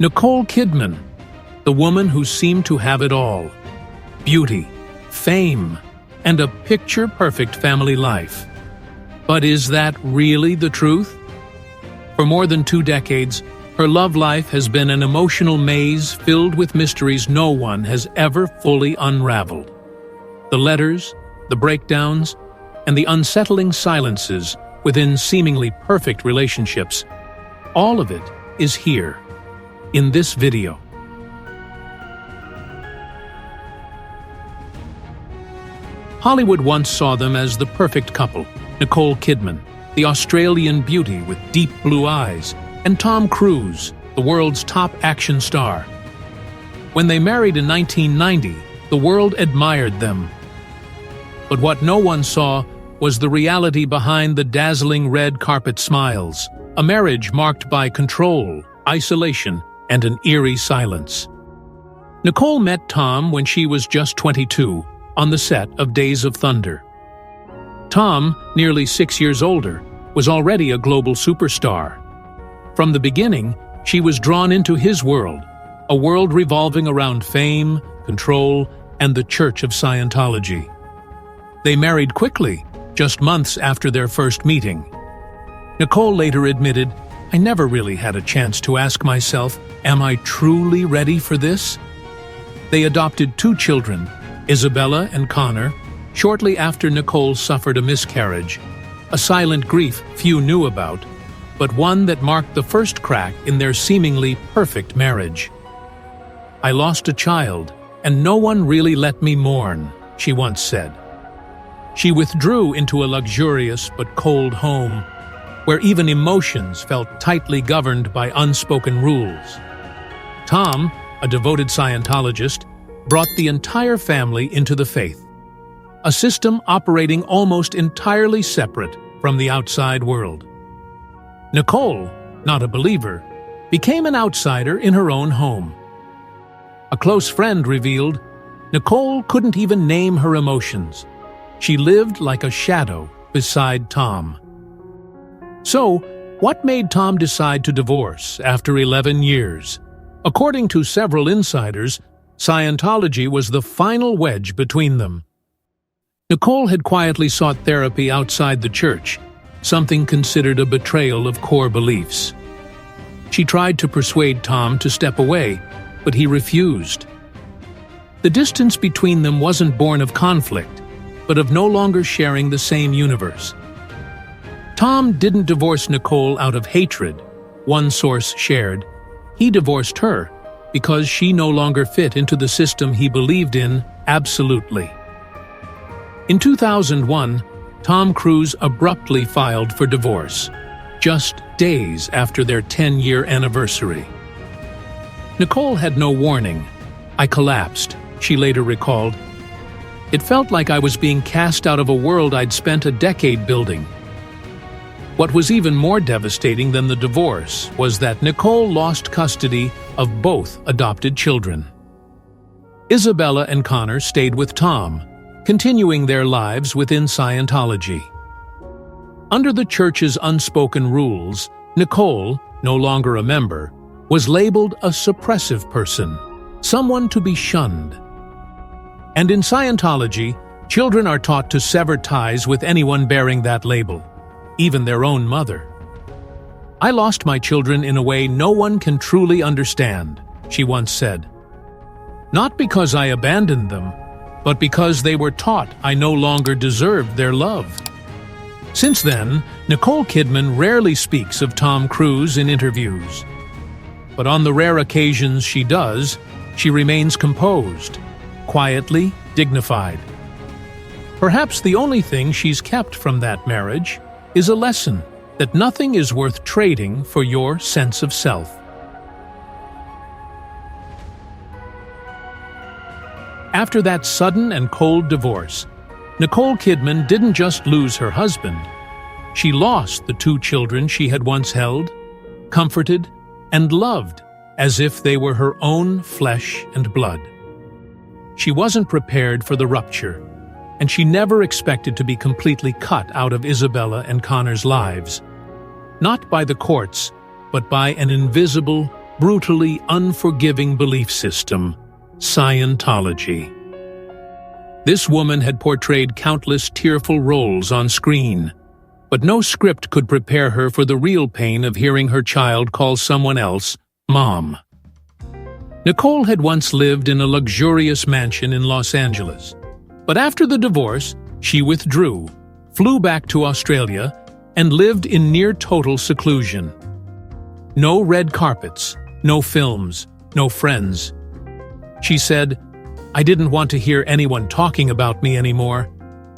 Nicole Kidman, the woman who seemed to have it all: beauty, fame, and a picture-perfect family life. But is that really the truth? For more than 2 decades, her love life has been an emotional maze filled with mysteries no one has ever fully unraveled. The letters, the breakdowns, and the unsettling silences within seemingly perfect relationships, all of it is here, in this video. Hollywood once saw them as the perfect couple: Nicole Kidman, the Australian beauty with deep blue eyes, and Tom Cruise, the world's top action star. When they married in 1990, the world admired them. But what no one saw was the reality behind the dazzling red carpet smiles, a marriage marked by control, isolation, and an eerie silence. Nicole met Tom when she was just 22, on the set of Days of Thunder. Tom, nearly 6 years older, was already a global superstar. From the beginning, she was drawn into his world, a world revolving around fame, control, and the Church of Scientology. They married quickly, just months after their first meeting. Nicole later admitted, "I never really had a chance to ask myself, am I truly ready for this?" They adopted 2 children, Isabella and Connor, shortly after Nicole suffered a miscarriage, a silent grief few knew about, but one that marked the first crack in their seemingly perfect marriage. "I lost a child, and no one really let me mourn," she once said. She withdrew into a luxurious but cold home, where even emotions felt tightly governed by unspoken rules. Tom, a devoted Scientologist, brought the entire family into the faith, a system operating almost entirely separate from the outside world. Nicole, not a believer, became an outsider in her own home. A close friend revealed, Nicole couldn't even name her emotions. She lived like a shadow beside Tom. So, what made Tom decide to divorce after 11 years? According to several insiders, Scientology was the final wedge between them. Nicole had quietly sought therapy outside the church, something considered a betrayal of core beliefs. She tried to persuade Tom to step away, but he refused. The distance between them wasn't born of conflict, but of no longer sharing the same universe. Tom didn't divorce Nicole out of hatred, one source shared. He divorced her because she no longer fit into the system he believed in absolutely. In 2001, Tom Cruise abruptly filed for divorce, just days after their 10-year anniversary. Nicole had no warning. "I collapsed," she later recalled. "It felt like I was being cast out of a world I'd spent a decade building." What was even more devastating than the divorce was that Nicole lost custody of both adopted children. Isabella and Connor stayed with Tom, continuing their lives within Scientology. Under the church's unspoken rules, Nicole, no longer a member, was labeled a suppressive person, someone to be shunned. And in Scientology, children are taught to sever ties with anyone bearing that label, even their own mother. "I lost my children in a way no one can truly understand," she once said. "Not because I abandoned them, but because they were taught I no longer deserved their love." Since then, Nicole Kidman rarely speaks of Tom Cruise in interviews. But on the rare occasions she does, she remains composed, quietly dignified. Perhaps the only thing she's kept from that marriage is a lesson that nothing is worth trading for your sense of self. After that sudden and cold divorce, Nicole Kidman didn't just lose her husband. She lost the 2 children she had once held, comforted, and loved as if they were her own flesh and blood. She wasn't prepared for the rupture, and she never expected to be completely cut out of Isabella and Connor's lives. Not by the courts, but by an invisible, brutally unforgiving belief system, Scientology. This woman had portrayed countless tearful roles on screen, but no script could prepare her for the real pain of hearing her child call someone else Mom. Nicole had once lived in a luxurious mansion in Los Angeles, but after the divorce, she withdrew, flew back to Australia, and lived in near-total seclusion. No red carpets, no films, no friends. She said, "I didn't want to hear anyone talking about me anymore.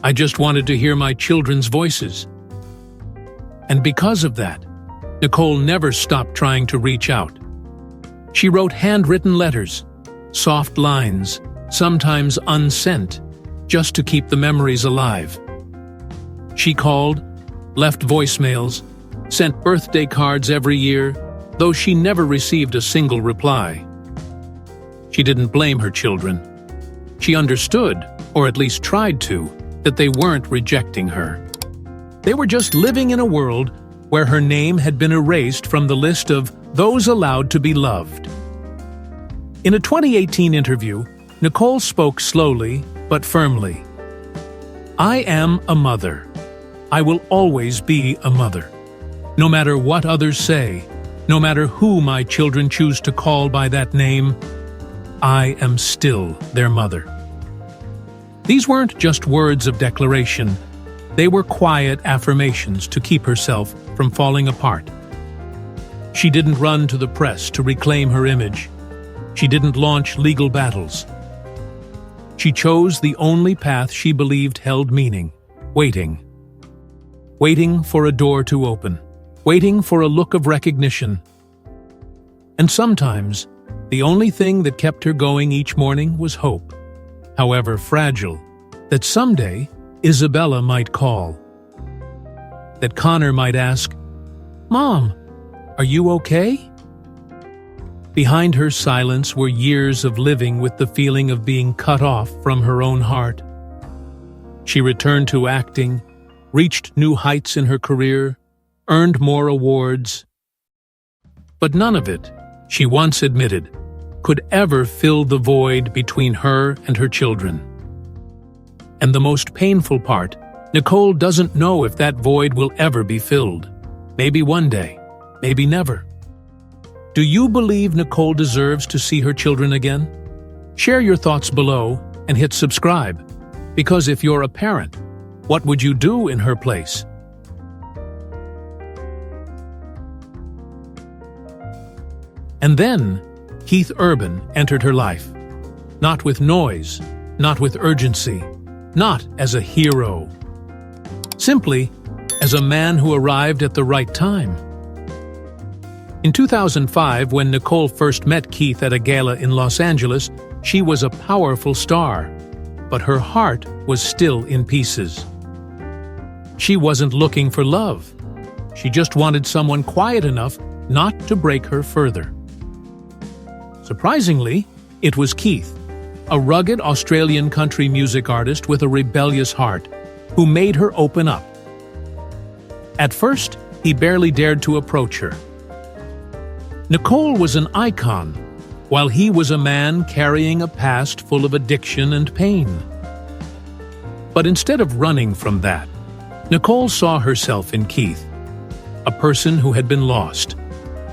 I just wanted to hear my children's voices." And because of that, Nicole never stopped trying to reach out. She wrote handwritten letters, soft lines, sometimes unsent, just to keep the memories alive. She called, left voicemails, sent birthday cards every year, though she never received a single reply. She didn't blame her children. She understood, or at least tried to, that they weren't rejecting her. They were just living in a world where her name had been erased from the list of those allowed to be loved. In a 2018 interview, Nicole spoke slowly but firmly. "I am a mother. I will always be a mother. No matter what others say, no matter who my children choose to call by that name, I am still their mother." These weren't just words of declaration. They were quiet affirmations to keep herself from falling apart. She didn't run to the press to reclaim her image. She didn't launch legal battles. She chose the only path she believed held meaning: waiting. Waiting for a door to open. Waiting for a look of recognition. And sometimes, the only thing that kept her going each morning was hope, however fragile, that someday Isabella might call. That Connor might ask, "Mom, are you okay?" Behind her silence were years of living with the feeling of being cut off from her own heart. She returned to acting, reached new heights in her career, earned more awards. But none of it, she once admitted, could ever fill the void between her and her children. And the most painful part, Nicole doesn't know if that void will ever be filled. Maybe one day, maybe never. Do you believe Nicole deserves to see her children again? Share your thoughts below and hit subscribe, because if you're a parent, what would you do in her place? And then, Keith Urban entered her life. Not with noise, not with urgency, not as a hero. Simply as a man who arrived at the right time. In 2005, when Nicole first met Keith at a gala in Los Angeles, she was a powerful star, but her heart was still in pieces. She wasn't looking for love. She just wanted someone quiet enough not to break her further. Surprisingly, it was Keith, a rugged Australian country music artist with a rebellious heart, who made her open up. At first, he barely dared to approach her. Nicole was an icon, while he was a man carrying a past full of addiction and pain. But instead of running from that, Nicole saw herself in Keith, a person who had been lost,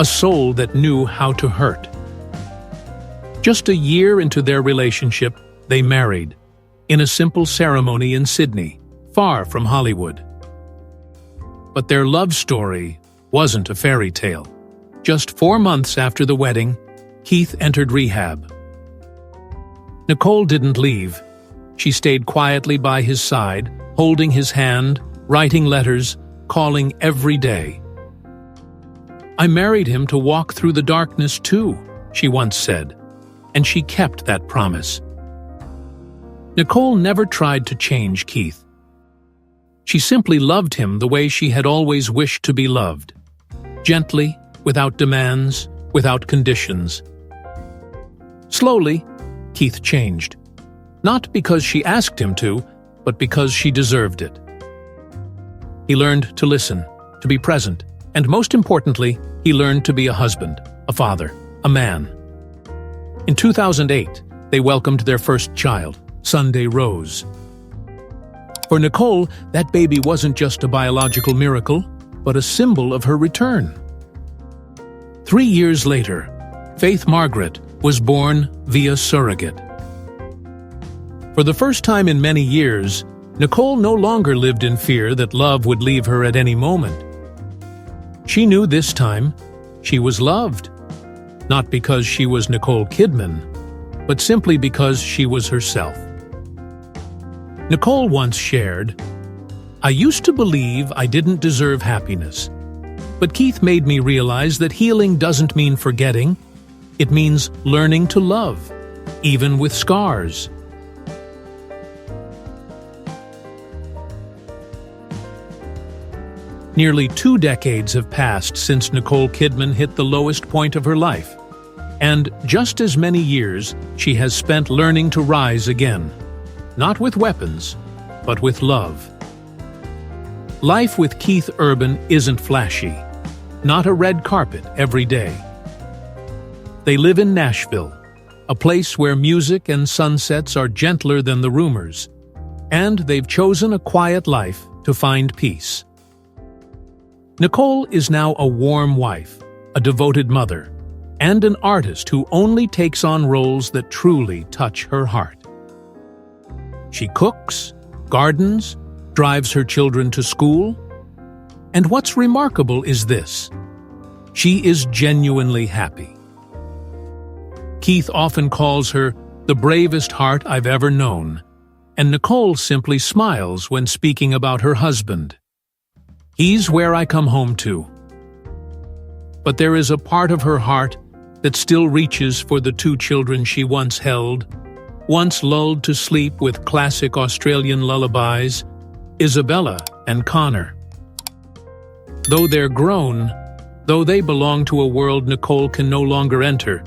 a soul that knew how to hurt. Just a year into their relationship, they married, in a simple ceremony in Sydney, far from Hollywood. But their love story wasn't a fairy tale. Just 4 months after the wedding, Keith entered rehab. Nicole didn't leave. She stayed quietly by his side, holding his hand, writing letters, calling every day. "I married him to walk through the darkness too," she once said, and she kept that promise. Nicole never tried to change Keith. She simply loved him the way she had always wished to be loved, gently, without demands, without conditions. Slowly, Keith changed. Not because she asked him to, but because she deserved it. He learned to listen, to be present, and most importantly, he learned to be a husband, a father, a man. In 2008, they welcomed their first child, Sunday Rose. For Nicole, that baby wasn't just a biological miracle, but a symbol of her return. 3 years later, Faith Margaret was born via surrogate. For the first time in many years, Nicole no longer lived in fear that love would leave her at any moment. She knew this time she was loved, not because she was Nicole Kidman, but simply because she was herself. Nicole once shared, "I used to believe I didn't deserve happiness, but Keith made me realize that healing doesn't mean forgetting, it means learning to love, even with scars." Nearly 2 decades have passed since Nicole Kidman hit the lowest point of her life, and just as many years she has spent learning to rise again, not with weapons, but with love. Life with Keith Urban isn't flashy, not a red carpet every day. They live in Nashville, a place where music and sunsets are gentler than the rumors, and they've chosen a quiet life to find peace. Nicole is now a warm wife, a devoted mother, and an artist who only takes on roles that truly touch her heart. She cooks, gardens, drives her children to school, and what's remarkable is this: she is genuinely happy. Keith often calls her the bravest heart I've ever known, and Nicole simply smiles when speaking about her husband. He's where I come home to. But there is a part of her heart that still reaches for the 2 children she once held, once lulled to sleep with classic Australian lullabies, Isabella and Connor. Though they're grown, though they belong to a world Nicole can no longer enter,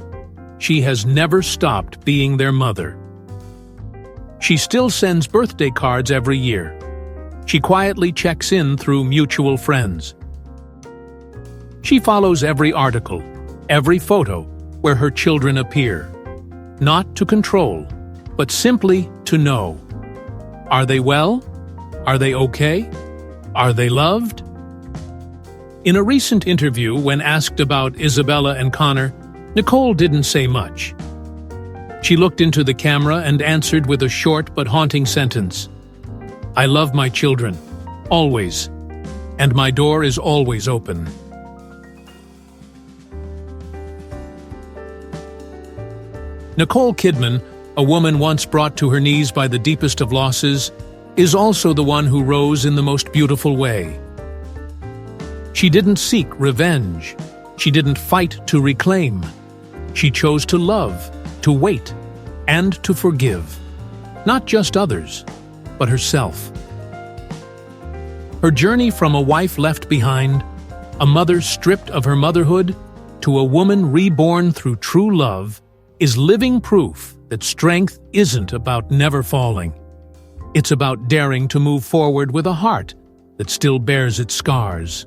she has never stopped being their mother. She still sends birthday cards every year. She quietly checks in through mutual friends. She follows every article, every photo where her children appear, not to control, but simply to know. Are they well? Are they okay? Are they loved? In a recent interview, when asked about Isabella and Connor, Nicole didn't say much. She looked into the camera and answered with a short but haunting sentence. "I love my children, always, and my door is always open." Nicole Kidman, a woman once brought to her knees by the deepest of losses, is also the one who rose in the most beautiful way. She didn't seek revenge. She didn't fight to reclaim. She chose to love, to wait, and to forgive. Not just others, but herself. Her journey from a wife left behind, a mother stripped of her motherhood, to a woman reborn through true love, is living proof that strength isn't about never falling. It's about daring to move forward with a heart that still bears its scars.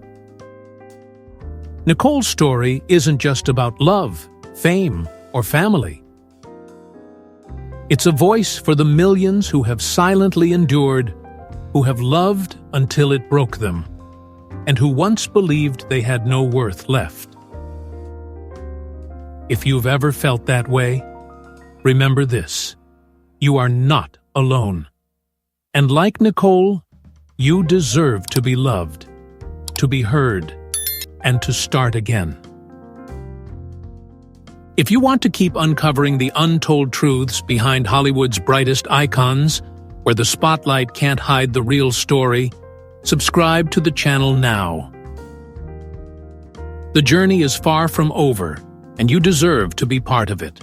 Nicole's story isn't just about love, fame, or family. It's a voice for the millions who have silently endured, who have loved until it broke them, and who once believed they had no worth left. If you've ever felt that way, remember this: you are not alone. And like Nicole, you deserve to be loved, to be heard, and to start again. If you want to keep uncovering the untold truths behind Hollywood's brightest icons, where the spotlight can't hide the real story, subscribe to the channel now. The journey is far from over, and you deserve to be part of it.